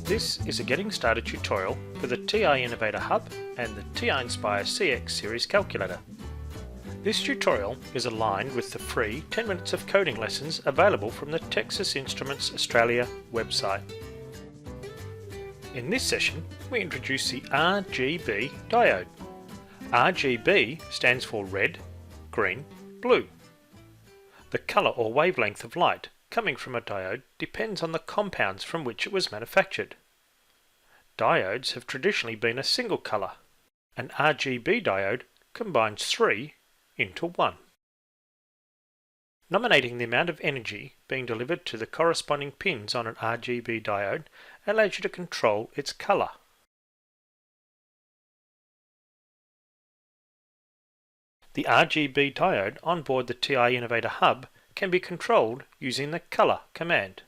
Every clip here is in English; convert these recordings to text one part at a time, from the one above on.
This is a Getting Started tutorial for the TI-Innovator Hub and the TI-Nspire CX series calculator. This tutorial is aligned with the free 10 minutes of coding lessons available from the Texas Instruments Australia website. In this session, we introduce the RGB diode. RGB stands for red, green, blue. The colour or wavelength of light coming from a diode depends on the compounds from which it was manufactured. Diodes have traditionally been a single colour. An RGB diode combines three into one. Nominating the amount of energy being delivered to the corresponding pins on an RGB diode allows you to control its colour. The RGB diode on board the TI-Innovator Hub can be controlled using the Color command.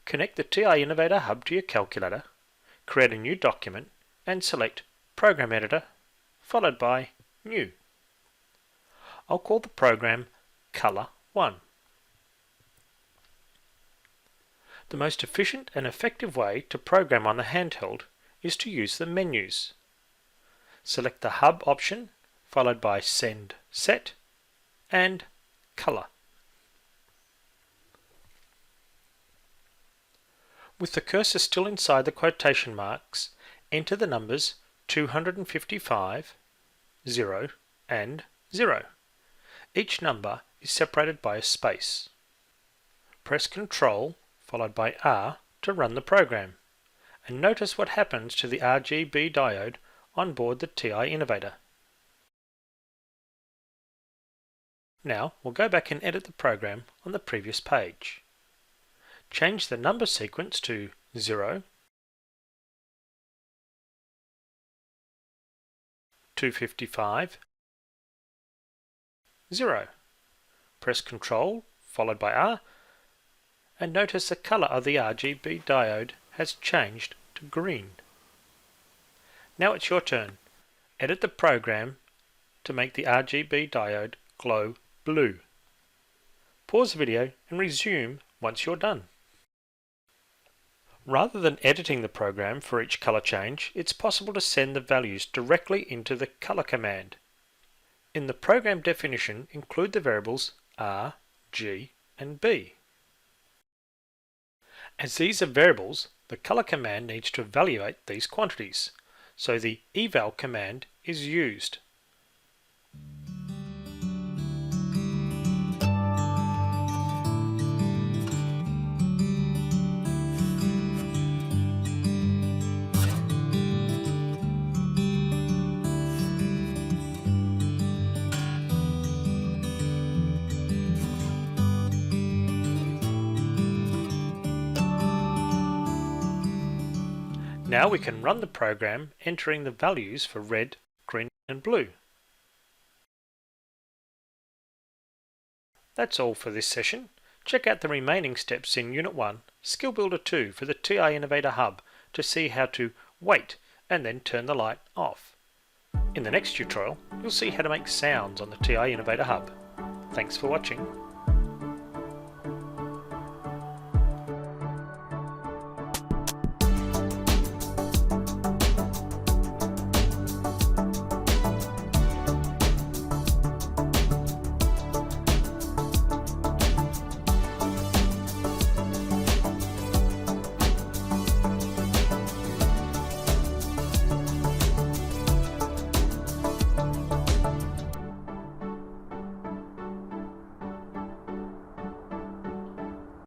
Connect the TI-Innovator Hub to your calculator, create a new document and select Program Editor followed by New. I'll call the program Color 1. The most efficient and effective way to program on the handheld is to use the menus. Select the Hub option followed by Send Set and Color. With the cursor still inside the quotation marks, enter the numbers 255, 0 and 0. Each number is separated by a space. Press Ctrl followed by R to run the program, and notice what happens to the RGB diode on board the TI-Innovator. Now we'll go back and edit the program on the previous page. Change the number sequence to 0, 255, 0. Press Ctrl followed by R and notice the colour of the RGB diode has changed to green. Now it's your turn. Edit the program to make the RGB diode glow blue. Pause the video and resume once you're done. Rather than editing the program for each colour change, it's possible to send the values directly into the Color command. In the program definition, include the variables R, G and B. As these are variables, the Color command needs to evaluate these quantities, so the eval command is used. Now we can run the program entering the values for red, green and blue. That's all for this session. Check out the remaining steps in Unit 1, Skill Builder 2 for the TI-Innovator Hub to see how to wait and then turn the light off. In the next tutorial, you'll see how to make sounds on the TI-Innovator Hub. Thanks for watching.